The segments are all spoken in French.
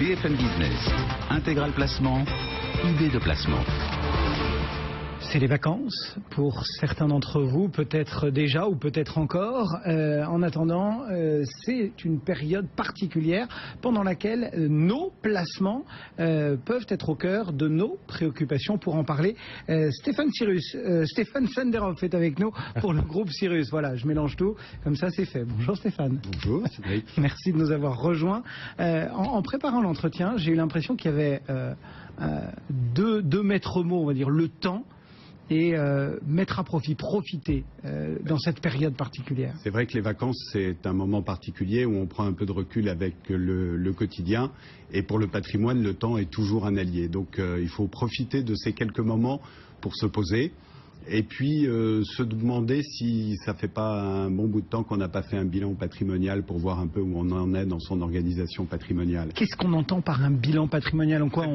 BFM Business, intégral placement, idée de placement. C'est les vacances pour certains d'entre vous, peut-être déjà ou peut-être encore. En attendant, c'est une période particulière pendant laquelle nos placements peuvent être au cœur de nos préoccupations. Pour en parler, Stéphane Senderov est avec nous pour le groupe Cyrus. Voilà, je mélange tout, comme ça c'est fait. Bonjour Stéphane. Bonjour Cédric. Merci de nous avoir rejoints. En préparant l'entretien, j'ai eu l'impression qu'il y avait deux maîtres mots, on va dire, le temps et mettre à profit, profiter dans cette période particulière. C'est vrai que les vacances, c'est un moment particulier où on prend un peu de recul avec le quotidien. Et pour le patrimoine, le temps est toujours un allié. Donc il faut profiter de ces quelques moments pour se poser. Et puis se demander si ça fait pas un bon bout de temps qu'on n'a pas fait un bilan patrimonial pour voir un peu où on en est dans son organisation patrimoniale. Qu'est-ce qu'on entend par un bilan patrimonial? En quoi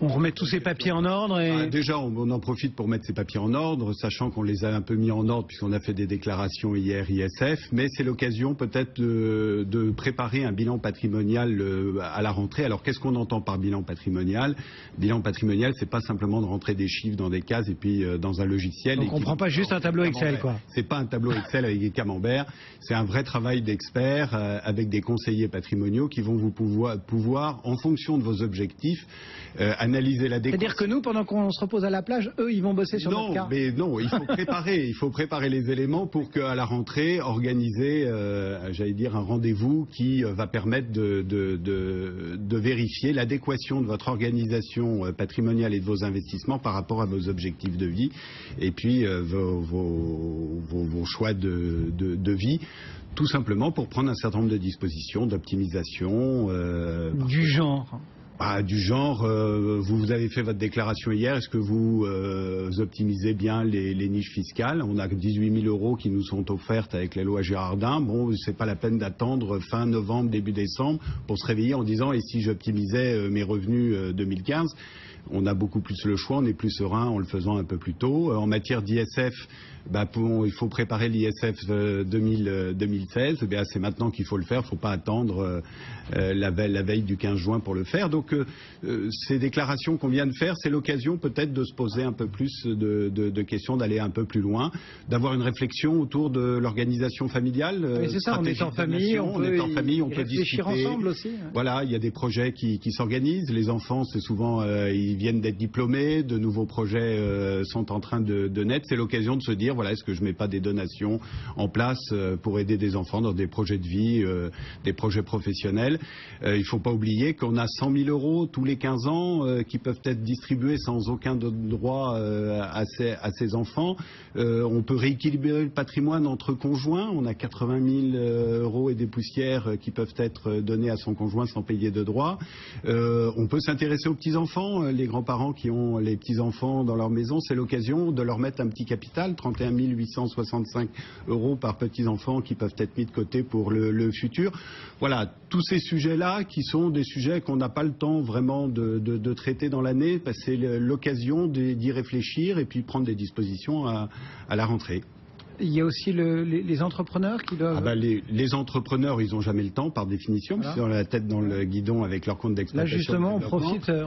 on remet tous ces papiers en ordre et... Déjà, on en profite pour mettre ces papiers en ordre, sachant qu'on les a un peu mis en ordre puisqu'on a fait des déclarations hier ISF, mais c'est l'occasion peut-être de préparer un bilan patrimonial à la rentrée. Alors qu'est-ce qu'on entend par bilan patrimonial? Bilan patrimonial, c'est pas simplement de rentrer des chiffres dans des cases et puis dans un logiciel. Donc on ne prend pas juste un tableau Excel, quoi. C'est pas un tableau Excel avec des camemberts, c'est un vrai travail d'experts avec des conseillers patrimoniaux qui vont vous pouvoir, en fonction de vos objectifs, analyser l'adéquation. C'est-à-dire que nous, pendant qu'on se repose à la plage, eux, ils vont bosser sur notre cas. Non, il faut préparer les éléments pour qu'à la rentrée, organiser, j'allais dire, un rendez-vous qui va permettre de vérifier l'adéquation de votre organisation patrimoniale et de vos investissements par rapport à vos objectifs de vie et puis vos choix de vie. Tout simplement pour prendre un certain nombre de dispositions, d'optimisation. Du genre vous avez fait votre déclaration hier, est-ce que vous optimisez bien les niches fiscales? On a 18 000 € qui nous sont offertes avec la loi Girardin. Bon, c'est pas la peine d'attendre fin novembre, début décembre pour se réveiller en disant et si j'optimisais mes revenus 2015? On a beaucoup plus le choix, on est plus serein en le faisant un peu plus tôt. En matière d'ISF, il faut préparer l'ISF 2016. C'est maintenant qu'il faut le faire, il ne faut pas attendre la veille du 15 juin pour le faire. Donc ces déclarations qu'on vient de faire, c'est l'occasion peut-être de se poser un peu plus de questions, d'aller un peu plus loin, d'avoir une réflexion autour de l'organisation familiale. Oui, c'est ça, on est en famille, on peut réfléchir discuter ensemble aussi. Voilà, il y a des projets qui s'organisent. Les enfants, c'est souvent... ils viennent d'être diplômés, de nouveaux projets sont en train de naître. C'est l'occasion de se dire, voilà, est-ce que je mets pas des donations en place pour aider des enfants dans des projets de vie, des projets professionnels. Il ne faut pas oublier qu'on a 100 000 € tous les 15 ans qui peuvent être distribués sans aucun droit à ces enfants. On peut rééquilibrer le patrimoine entre conjoints. On a 80 000 € et des poussières qui peuvent être donnés à son conjoint sans payer de droits. On peut s'intéresser aux petits-enfants. Les grands-parents qui ont les petits-enfants dans leur maison, c'est l'occasion de leur mettre un petit capital, 31 865 € par petit-enfant qui peuvent être mis de côté pour le futur. Voilà, tous ces sujets-là qui sont des sujets qu'on n'a pas le temps vraiment de traiter dans l'année, c'est l'occasion d'y réfléchir et puis prendre des dispositions à la rentrée. Il y a aussi les entrepreneurs qui doivent... Les entrepreneurs, ils n'ont jamais le temps par définition, voilà. Puisqu'ils ont la tête dans le guidon avec leur compte d'exploitation. Là justement,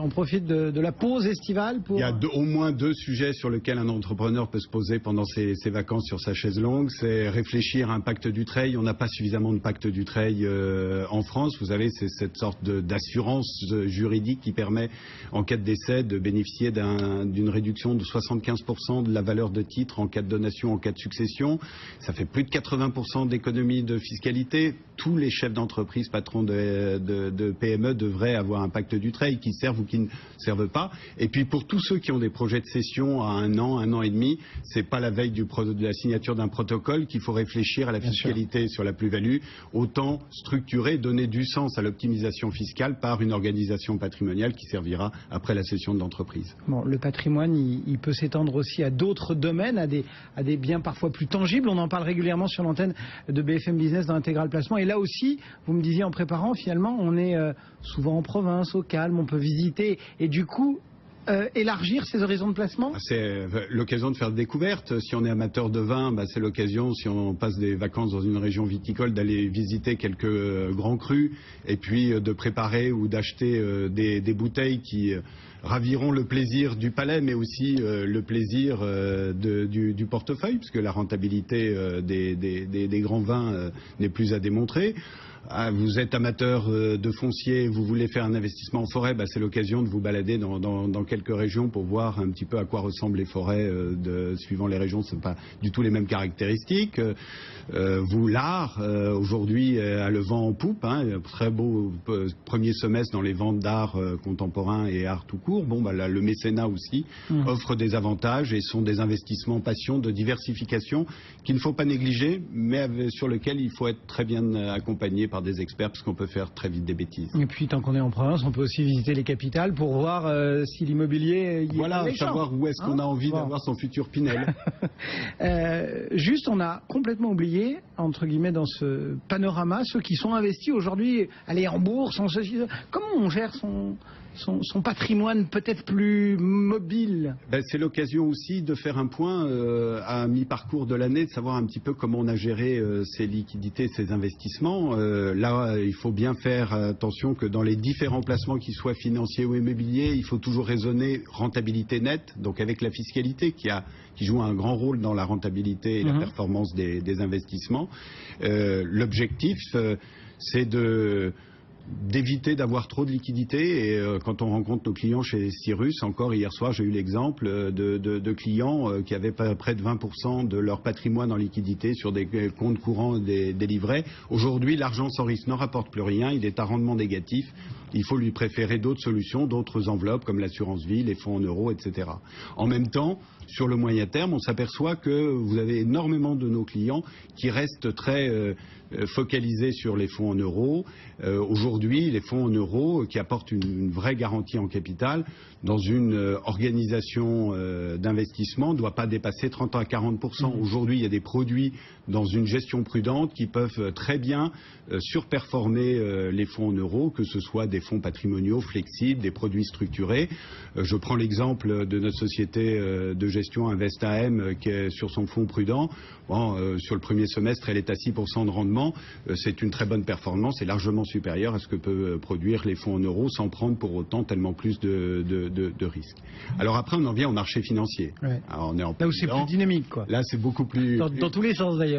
on profite de la pause estivale pour... Il y a au moins deux sujets sur lesquels un entrepreneur peut se poser pendant ses vacances sur sa chaise longue. C'est réfléchir à un pacte du trail. On n'a pas suffisamment de pacte du trail en France. Vous savez, c'est cette sorte d'assurance juridique qui permet, en cas de décès, de bénéficier d'une réduction de 75% de la valeur de titre en cas de donation, en cas de succession. Ça fait plus de 80% d'économie de fiscalité. Tous les chefs d'entreprise, patrons de PME devraient avoir un pacte du trail qui servent ou qui ne servent pas. Et puis pour tous ceux qui ont des projets de cession à un an et demi, c'est pas la veille de la signature d'un protocole qu'il faut réfléchir à la fiscalité sur la plus-value. Autant structurer, donner du sens à l'optimisation fiscale par une organisation patrimoniale qui servira après la cession de l'entreprise. Bon, le patrimoine, il peut s'étendre aussi à d'autres domaines, à des biens parfois plus tangible. On en parle régulièrement sur l'antenne de BFM Business dans l'intégral placement. Et là aussi, vous me disiez en préparant, finalement, on est souvent en province, au calme, on peut visiter. Et du coup, élargir ses horizons de placement? C'est l'occasion de faire des découvertes. Si on est amateur de vin, c'est l'occasion, si on passe des vacances dans une région viticole, d'aller visiter quelques grands crus et puis de préparer ou d'acheter des bouteilles qui raviront le plaisir du palais, mais aussi le plaisir du portefeuille, puisque la rentabilité des grands vins n'est plus à démontrer. Vous êtes amateur de foncier, vous voulez faire un investissement en forêt, c'est l'occasion de vous balader dans quelques régions pour voir un petit peu à quoi ressemblent les forêts suivant les régions. Ce ne sont pas du tout les mêmes caractéristiques. L'art, aujourd'hui, a le vent en poupe. Très beau premier semestre dans les ventes d'art contemporain et art tout court. Le mécénat aussi offre des avantages et sont des investissements passion de diversification qu'il ne faut pas négliger, mais sur lesquels il faut être très bien accompagné par des experts, parce qu'on peut faire très vite des bêtises. Et puis, tant qu'on est en province, on peut aussi visiter les capitales pour voir si l'immobilier y est savoir où est-ce qu'on a envie d'avoir son futur Pinel. Juste, on a complètement oublié, entre guillemets, dans ce panorama, ceux qui sont investis aujourd'hui, aller en bourse, en ceci. Comment on gère son patrimoine peut-être plus mobile? C'est l'occasion aussi de faire un point à mi-parcours de l'année, de savoir un petit peu comment on a géré ses liquidités, ses investissements. Là, il faut bien faire attention que dans les différents placements, qu'ils soient financiers ou immobiliers, il faut toujours raisonner rentabilité nette, donc avec la fiscalité qui joue un grand rôle dans la rentabilité et la performance des investissements. L'objectif, c'est d'éviter d'avoir trop de liquidités, et quand on rencontre nos clients chez Cyrus, encore hier soir j'ai eu l'exemple de clients qui avaient près de 20% de leur patrimoine en liquidité sur des comptes courants des livrets. Aujourd'hui, l'argent sans risque ne rapporte plus rien, il est à rendement négatif. Il faut lui préférer d'autres solutions, d'autres enveloppes comme l'assurance vie, les fonds en euros, etc. En même temps, sur le moyen terme, on s'aperçoit que vous avez énormément de nos clients qui restent très focalisés sur les fonds en euros. Aujourd'hui, les fonds en euros qui apportent une vraie garantie en capital dans une organisation d'investissement ne doit pas dépasser 30 à 40%. Aujourd'hui, il y a des produits dans une gestion prudente qui peuvent très bien surperformer les fonds en euros, que ce soit des fonds patrimoniaux flexibles, des produits structurés. Je prends l'exemple de notre société de gestion InvestAM qui est sur son fonds prudent. Sur le premier semestre, elle est à 6% de rendement. C'est une très bonne performance et largement supérieure à ce que peuvent produire les fonds en euros sans prendre pour autant tellement plus de risques. Alors après, on en vient au marché financier. Ouais. Alors, on est là où c'est plus dynamique, quoi. Là, c'est beaucoup plus... Dans tous les sens, d'ailleurs.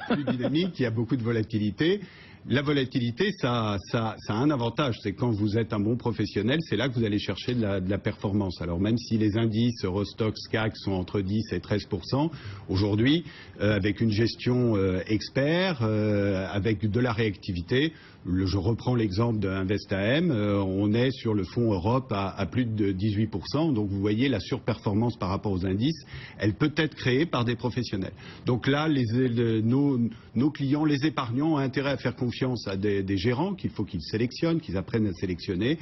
Plus dynamique, il y a beaucoup de volatilité. La volatilité, ça a un avantage, c'est quand vous êtes un bon professionnel, c'est là que vous allez chercher de la performance. Alors même si les indices Eurostoxx, CAC sont entre 10 et 13%, aujourd'hui, avec une gestion expert, avec de la réactivité, je reprends l'exemple d'InvestAM, on est sur le fonds Europe à plus de 18%, donc vous voyez la surperformance par rapport aux indices, elle peut être créée par des professionnels. Donc là, nos clients, les épargnants, ont intérêt à faire confiance à des gérants qu'il faut qu'ils sélectionnent, qu'ils apprennent à sélectionner,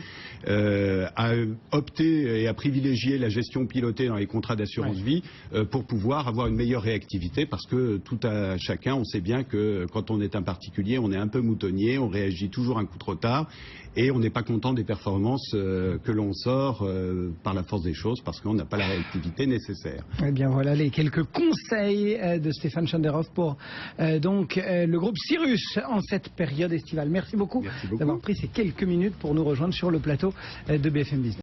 à opter et à privilégier la gestion pilotée dans les contrats d'assurance vie pour pouvoir avoir une meilleure réactivité, parce que tout à chacun, on sait bien que quand on est un particulier, on est un peu moutonnier, on réagit toujours un coup trop tard et on n'est pas content des performances que l'on sort par la force des choses parce qu'on n'a pas la réactivité nécessaire. Eh bien voilà les quelques conseils de Stéphane Schanderhoff pour le groupe Cyrus en cette période estivale. Merci beaucoup d'avoir pris ces quelques minutes pour nous rejoindre sur le plateau de BFM Business.